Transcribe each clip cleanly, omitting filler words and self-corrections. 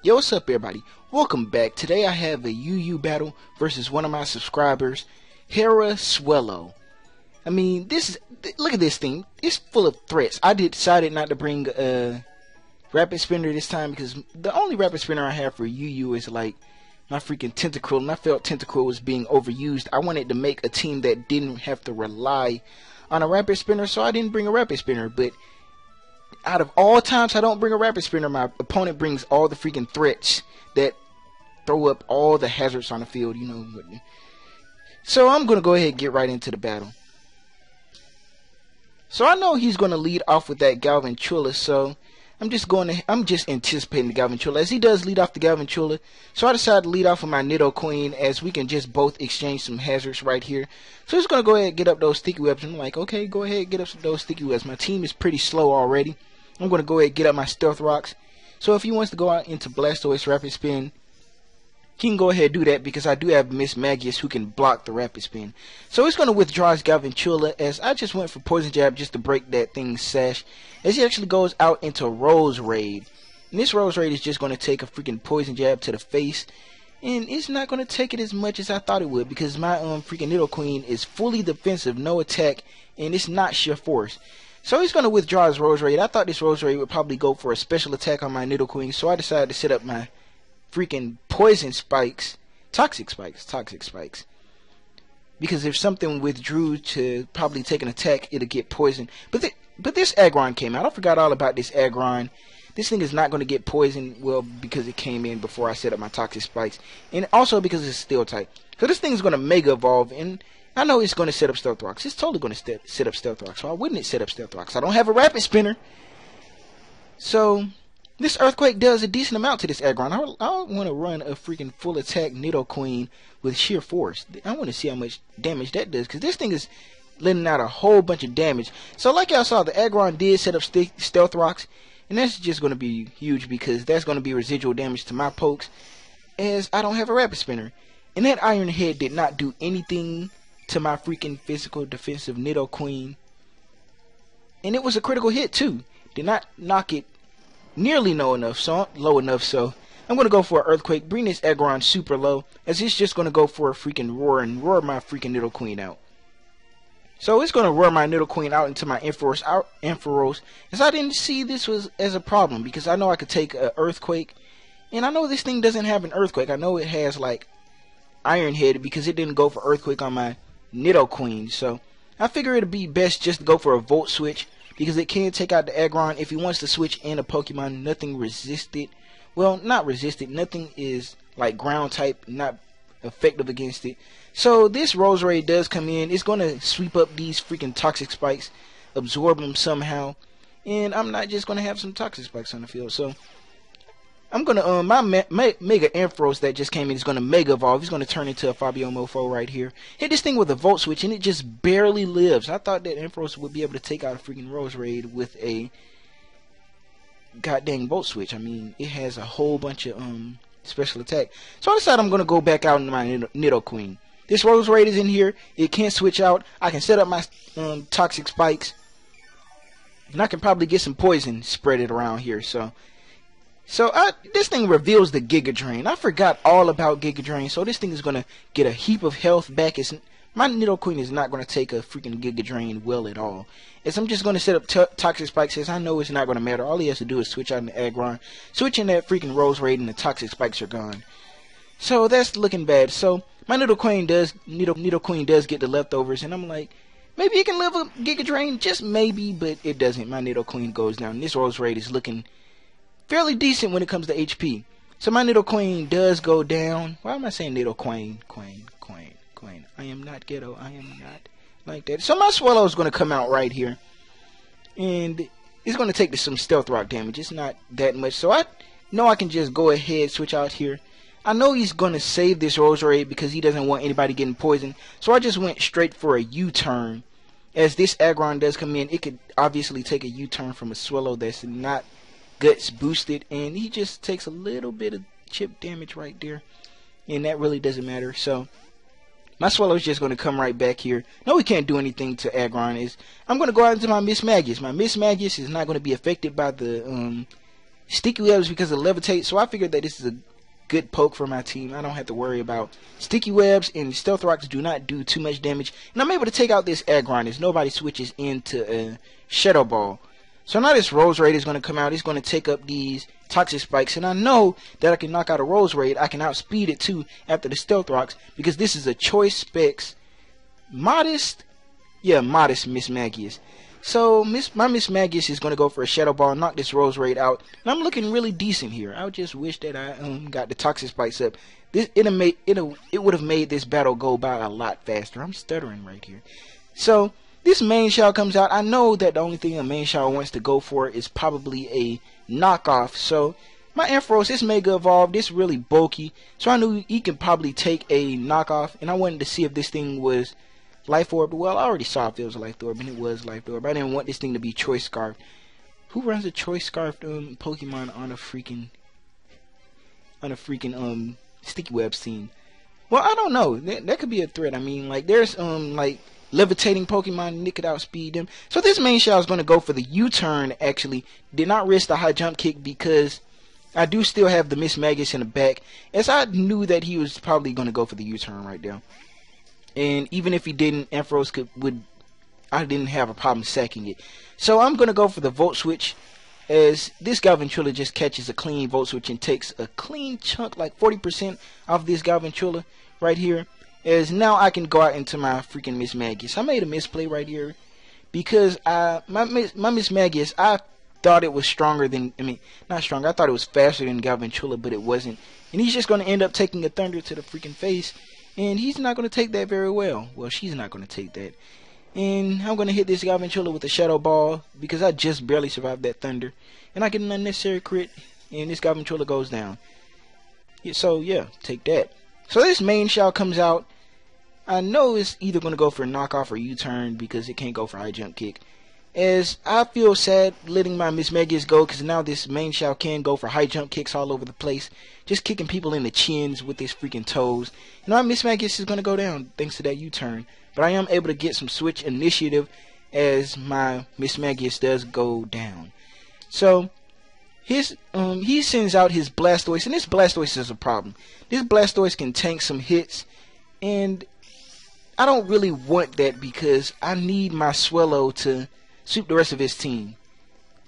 Yo, what's up everybody? Welcome back. Today I have a UU battle versus one of my subscribers, Hera Swallow. I mean, look at this thing. It's full of threats. I decided not to bring a rapid spinner this time because the only rapid spinner I have for UU is like my freaking Tentacruel, and I felt Tentacruel was being overused. I wanted to make a team that didn't have to rely on a rapid spinner, so I didn't bring a rapid spinner. But out of all times I don't bring a rapid spinner, my opponent brings all the freaking threats that throw up all the hazards on the field, you know. So I'm going to go ahead and get right into the battle. So I know he's going to lead off with that Galvantula, so I'm just anticipating the Galvantula, as he does lead off the Galvantula. So I decided to lead off with my Nidoqueen, as we can just both exchange some hazards right here. So he's going to go ahead and get up those sticky webs. I'm like, okay, go ahead and get up those sticky webs. My team is pretty slow already. I'm going to go ahead and get up my Stealth Rocks. So if he wants to go out into Blastoise Rapid Spin, he can go ahead and do that, because I do have Miss Magius who can block the Rapid Spin. So he's going to withdraw his Galvantula, as I just went for Poison Jab just to break that thing's sash, as he actually goes out into Rose Raid. And this Rose Raid is just going to take a freaking Poison Jab to the face, and it's not going to take it as much as I thought it would, because my freaking Nidoqueen is fully defensive, no attack, and it's not sheer force. So he's going to withdraw his Rose Raid. I thought this Rose Raid would probably go for a special attack on my Nidoqueen, so I decided to set up my freaking Poison Spikes, Toxic Spikes. Because if something withdrew to probably take an attack, it'll get poisoned. But this Aggron came out. I forgot all about this Aggron. This thing is not going to get poisoned, well, because it came in before I set up my Toxic Spikes. And also because it's Steel type. So this thing is going to Mega Evolve, and I know it's going to set up Stealth Rocks. It's totally going to set up Stealth Rocks. So why wouldn't it set up Stealth Rocks? I don't have a Rapid Spinner. So this Earthquake does a decent amount to this Aggron. I want to run a freaking full attack Nidoqueen with sheer force. I want to see how much damage that does, because this thing is letting out a whole bunch of damage. So like y'all saw, the Aggron did set up Stealth Rocks, and that's just going to be huge, because that's going to be residual damage to my pokes, as I don't have a Rapid Spinner. And that Iron Head did not do anything to my freaking physical defensive Nidoqueen. And it was a critical hit too. Did not knock it nearly low enough, so I'm going to go for an Earthquake, bring this Aggron super low, as it's just going to go for a freaking roar and roar my freaking Nidoqueen out. So it's going to roar my Nidoqueen out into my Ampharos, as I didn't see this was as a problem, because I know I could take an Earthquake, and I know this thing doesn't have an Earthquake. I know it has like Iron Head, because it didn't go for Earthquake on my Nidoqueen. So I figure it'd be best just to go for a Volt Switch, because it can take out the Aggron if he wants to switch in a Pokemon. Nothing resisted. Well, not resisted. Nothing is like ground type, not effective against it. So this Rose Raid does come in. It's going to sweep up these freaking Toxic Spikes, absorb them somehow, and I'm not just going to have some Toxic Spikes on the field. So I'm going to, my Mega Ampharos that just came in is going to Mega Evolve. He's going to turn into a Fabio Mofo right here. Hit this thing with a Volt Switch, and it just barely lives. I thought that Ampharos would be able to take out a freaking Rose Raid with a goddamn Volt Switch. I mean, it has a whole bunch of special attack. So I decided I'm going to go back out into my Nidoqueen. This Rose Raid is in here. It can't switch out. I can set up my Toxic Spikes, and I can probably get some poison spread it around here. So this thing reveals the Giga Drain. I forgot all about Giga Drain, so this thing is going to get a heap of health back. My Nidoqueen is not going to take a freaking Giga Drain well at all. As I'm just going to set up Toxic Spikes, as I know it's not going to matter. All he has to do is switch out in the Aggron, switch in that freaking Rose Raid, and the Toxic Spikes are gone. So that's looking bad. So my Nidoqueen does get the leftovers, and I'm like, maybe it can live a Giga Drain, just maybe, but it doesn't. My Nidoqueen goes down. This Rose Raid is looking fairly decent when it comes to HP. So my Nidoqueen does go down. Why am I saying Nidoqueen? Queen. I am not ghetto. I am not like that. So my Swallow is going to come out right here, and it's going to take some Stealth Rock damage. It's not that much. So I know I can just go ahead, switch out here. I know he's going to save this Rose Raid because he doesn't want anybody getting poisoned. So I just went straight for a U-turn. As this Aggron does come in, it could obviously take a U-turn from a Swallow that's not Guts boosted, and he just takes a little bit of chip damage right there, and that really doesn't matter. So my Swallow is just going to come right back here. No, he can't do anything to Aggron. I'm going to go out into my Miss Magius. My Miss Magius is not going to be affected by the Sticky Webs because of Levitate, so I figured that this is a good poke for my team. I don't have to worry about Sticky Webs, and Stealth Rocks do not do too much damage. And I'm able to take out this Aggron as nobody switches into Shadow Ball. So now this Rose Raid is going to come out. He's going to take up these Toxic Spikes, and I know that I can knock out a Rose Raid. I can outspeed it too after the Stealth Rocks because this is a Choice Specs modest Miss Magius. So my Miss Magius is going to go for a Shadow Ball and knock this Rose Raid out. And I'm looking really decent here. I just wish that I got the Toxic Spikes up. It would have made this battle go by a lot faster. I'm stuttering right here. So this main shell comes out. I know that the only thing a main shell wants to go for is probably a knockoff. So my Ampharos is Mega Evolved. It's really bulky. So I knew he could probably take a knockoff. And I wanted to see if this thing was Life Orb. Well, I already saw if it was a Life Orb, and it was Life Orb. I didn't want this thing to be Choice Scarf. Who runs a Choice Scarf Pokemon on a freaking Sticky Webs team? Well, I don't know. That could be a threat. I mean, like there's like levitating Pokemon, and it could outspeed them. So this main shell is going to go for the U-turn. Actually, did not risk the high jump kick because I do still have the Miss Magius in the back, as I knew that he was probably going to go for the U-turn right there. And even if he didn't, Ampharos I didn't have a problem sacking it. So I'm going to go for the Volt Switch, as this Galvantula just catches a clean Volt Switch and takes a clean chunk, like 40% off this Galvantula right here. As now I can go out into my freaking Miss Magius. I made a misplay right here because my Miss Magius, I thought it was stronger than, not stronger, I thought it was faster than Galvantula, but it wasn't. And he's just going to end up taking a Thunder to the freaking face. And he's not going to take that very well. Well, she's not going to take that. And I'm going to hit this Galvantula with a Shadow Ball because I just barely survived that Thunder. And I get an unnecessary crit, and this Galvantula goes down. So, yeah, take that. So this main shell comes out. I know it's either going to go for a knockoff or U-turn because it can't go for high jump kick. As I feel sad letting my Miss Magius go because now this main shell can go for high jump kicks all over the place. Just kicking people in the chins with his freaking toes. And my Miss Magius is going to go down thanks to that U-turn. But I am able to get some switch initiative as my Miss Magius does go down. So he sends out his Blastoise, and this Blastoise is a problem. This Blastoise can tank some hits, and I don't really want that because I need my Swellow to sweep the rest of his team,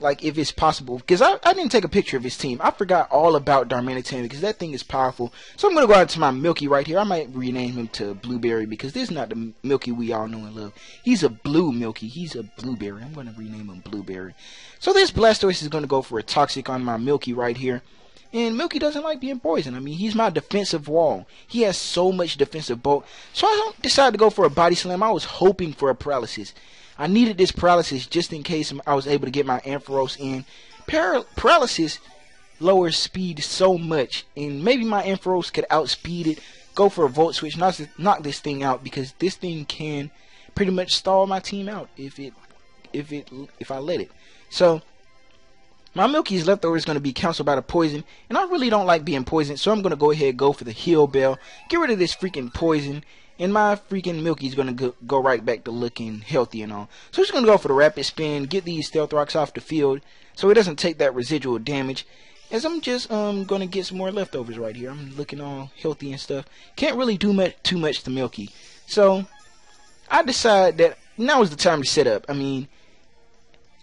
like if it's possible, because I didn't take a picture of his team. I forgot all about Darmanitan because that thing is powerful. So I'm going to go out to my Milky right here. I might rename him to Blueberry because this is not the Milky we all know and love. He's a blue Milky. He's a Blueberry. I'm going to rename him Blueberry. So this Blastoise is going to go for a Toxic on my Milky right here. And Milky doesn't like being poisoned. I mean, he's my defensive wall. He has so much defensive bulk. So I decided to go for a Body Slam. I was hoping for a Paralysis. I needed this Paralysis just in case I was able to get my Ampharos in. Paralysis lowers speed so much, and maybe my Ampharos could outspeed it, go for a Volt Switch, knock this thing out, because this thing can pretty much stall my team out if I let it. So my Milky's leftover is going to be counseled by the poison, and I really don't like being poisoned, so I'm going to go ahead and go for the Heal Bell, get rid of this freaking poison. And my freaking Milky's going to go right back to looking healthy and all. So I'm just going to go for the Rapid Spin, get these Stealth Rocks off the field so it doesn't take that residual damage. As I'm just going to get some more leftovers right here. I'm looking all healthy and stuff. Can't really do too much to Milky. So I decide that now is the time to set up. I mean,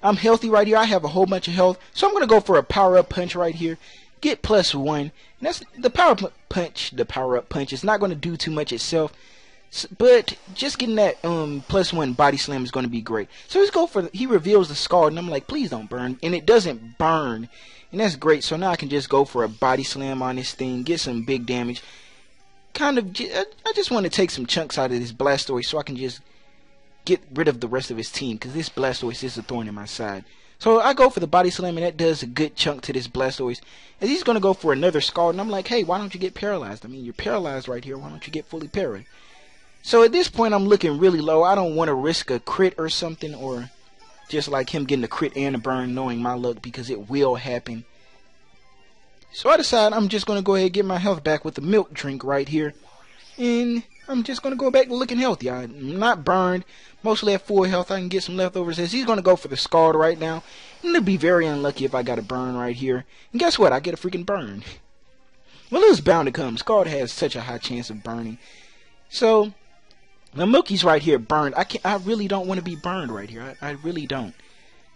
I'm healthy right here. I have a whole bunch of health. So I'm going to go for a Power Up Punch right here. Get +1. And that's the Power Up Punch. The Power Up Punch is not going to do too much itself. But just getting that +1 Body Slam is going to be great. So let's go for he reveals the Scald, and I'm like, please don't burn. And it doesn't burn. And that's great. So now I can just go for a Body Slam on this thing, get some big damage. I just want to take some chunks out of this Blastoise so I can just get rid of the rest of his team, because this Blastoise is a thorn in my side. So I go for the Body Slam, and that does a good chunk to this Blastoise. And he's going to go for another Scald, and I'm like, hey, why don't you get paralyzed? I mean, you're paralyzed right here. Why don't you get fully parried? So at this point, I'm looking really low. I don't want to risk a crit or something, or just like him getting a crit and a burn, knowing my luck, because it will happen. So I decide I'm just going to go ahead and get my health back with the milk drink right here. And I'm just going to go back to looking healthy. I'm not burned. Mostly at full health. I can get some leftovers. As he's going to go for the Scald right now. I'm going to be very unlucky if I got a burn right here. And guess what? I get a freaking burn. Well, it was bound to come. Scald has such a high chance of burning. So, the Milky's right here burned. I really don't want to be burned right here. I really don't.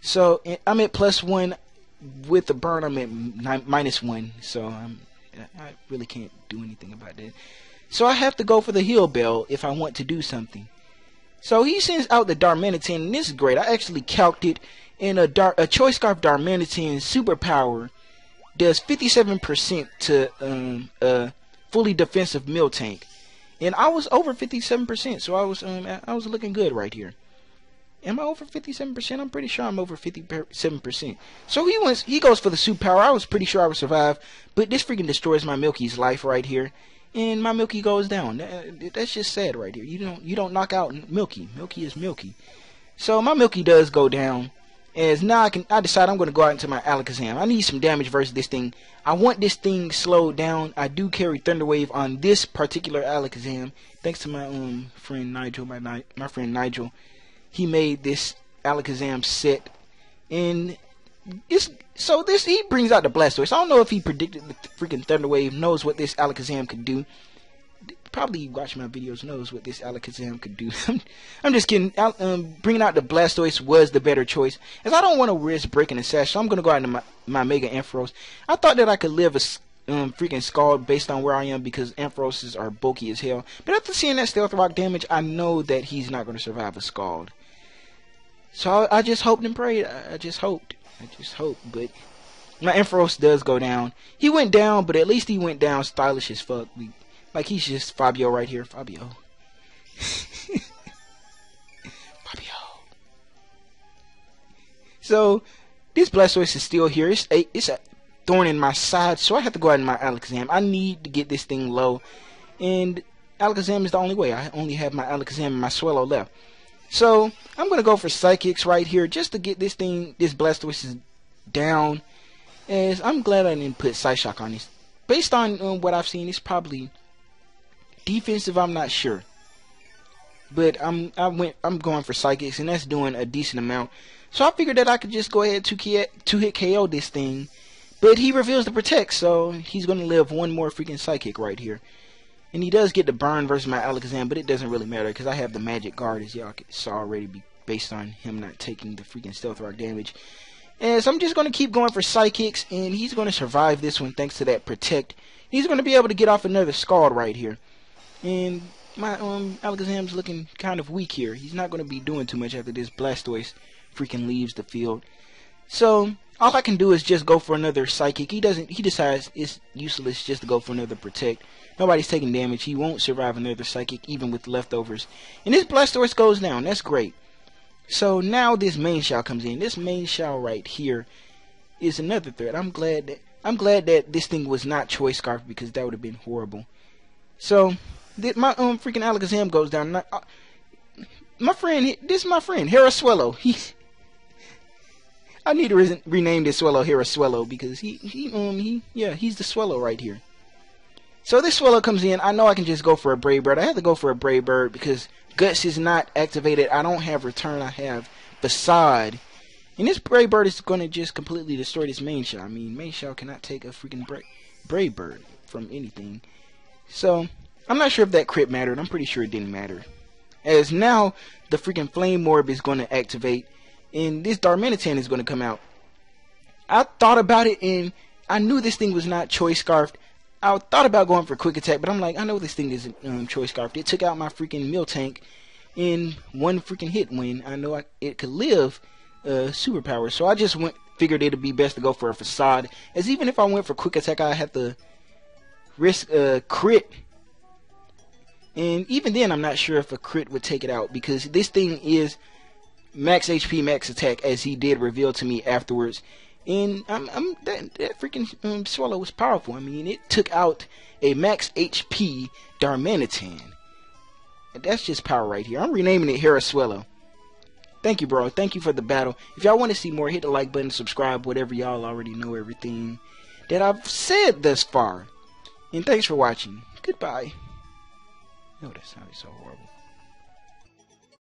So, I'm at +1. With the burn, I'm at -1. So, I really can't do anything about that. So I have to go for the heal bell if I want to do something. So he sends out the Darmanitan, and this is great. I actually calced it, and a Choice Scarf Darmanitan superpower does 57% to fully defensive mill tank, and I was over 57%, so I was looking good right here. Am I over 57%? I'm pretty sure I'm over 57%. So he goes for the superpower. I was pretty sure I would survive, but this freaking destroys my Milky's life right here. And my Milky goes down. That's just sad right here. You don't knock out Milky. Milky is Milky. So my Milky does go down. As now I decide I'm going to go out into my Alakazam. I need some damage versus this thing. I want this thing slowed down. I do carry Thunder Wave on this particular Alakazam. Thanks to my friend Nigel. My friend Nigel. He made this Alakazam set. And he brings out the Blastoise. I don't know if he predicted the freaking Thunder Wave, knows what this Alakazam could do. Probably watch my videos knows what this Alakazam could do. I'm just kidding. Bringing out the Blastoise was the better choice, as I don't want to risk breaking the sash, so I'm going to go out into my Mega Ampharos. I thought that I could live a freaking Scald based on where I am, because Ampharoses are bulky as hell. But after seeing that Stealth Rock damage, I know that he's not going to survive a Scald. So I just hoped and prayed. I just hoped, but my Ampharos does go down. He went down, but at least he went down stylish as fuck. Like he's just Fabio right here. Fabio. Fabio. So, this Blastoise is still here. It's a thorn in my side, so I have to go out in my Alakazam. I need to get this thing low, and Alakazam is the only way. I only have my Alakazam and my Swellow left. So, I'm going to go for Psychics right here, just to get this Blastoise down. As I'm glad I didn't put Psyshock on this. Based on what I've seen, it's probably defensive, I'm not sure. But I'm going for Psychics, and that's doing a decent amount. So I figured that I could just go ahead to hit KO this thing. But he reveals the Protect, so he's going to live one more freaking Psychic right here. And he does get the burn versus my Alakazam, but it doesn't really matter because I have the Magic Guard, as y'all saw already, based on him not taking the freaking Stealth Rock damage. And so I'm just going to keep going for Psychics, and he's going to survive this one thanks to that Protect. He's going to be able to get off another Scald right here. And my Alakazam's looking kind of weak here. He's not going to be doing too much after this Blastoise freaking leaves the field. So all I can do is just go for another Psychic. He decides it's useless just to go for another Protect. Nobody's taking damage. He won't survive another Psychic even with leftovers. And this Blastoise goes down. That's great. So now this Main Shell comes in. This Main Shell right here is another threat. I'm glad that this thing was not Choice Scarf, because that would have been horrible. So my freaking Alakazam goes down. This is my friend Haraswello. I need to rename this Swellow Haraswello, because he's the Swellow right here. So this Swellow comes in. I know I can just go for a Brave Bird. I have to go for a Brave Bird because Guts is not activated. I don't have Return. I have Facade. And this Brave Bird is going to just completely destroy this Main Shell. I mean, Main Shell cannot take a freaking Brave Bird from anything. So, I'm not sure if that crit mattered. I'm pretty sure it didn't matter. As now, the freaking Flame Orb is going to activate. And this Darmanitan is going to come out. I thought about it, and I knew this thing was not Choice Scarfed. I thought about going for Quick Attack, but I'm like, I know this thing isn't Choice Scarfed. It took out my freaking Mill Tank in one freaking hit when I know it could live superpower. So I just figured it would be best to go for a Facade. As even if I went for Quick Attack, I have to risk a crit. And even then, I'm not sure if a crit would take it out, because this thing is max HP, max attack, as he did reveal to me afterwards. And that freaking Swallow was powerful. I mean, it took out a max HP Darmanitan. That's just power right here. I'm renaming it Haraswello. Thank you, bro. Thank you for the battle. If y'all want to see more, hit the like button, subscribe, whatever. Y'all already know everything that I've said thus far. And thanks for watching. Goodbye. Oh, that sounded so horrible.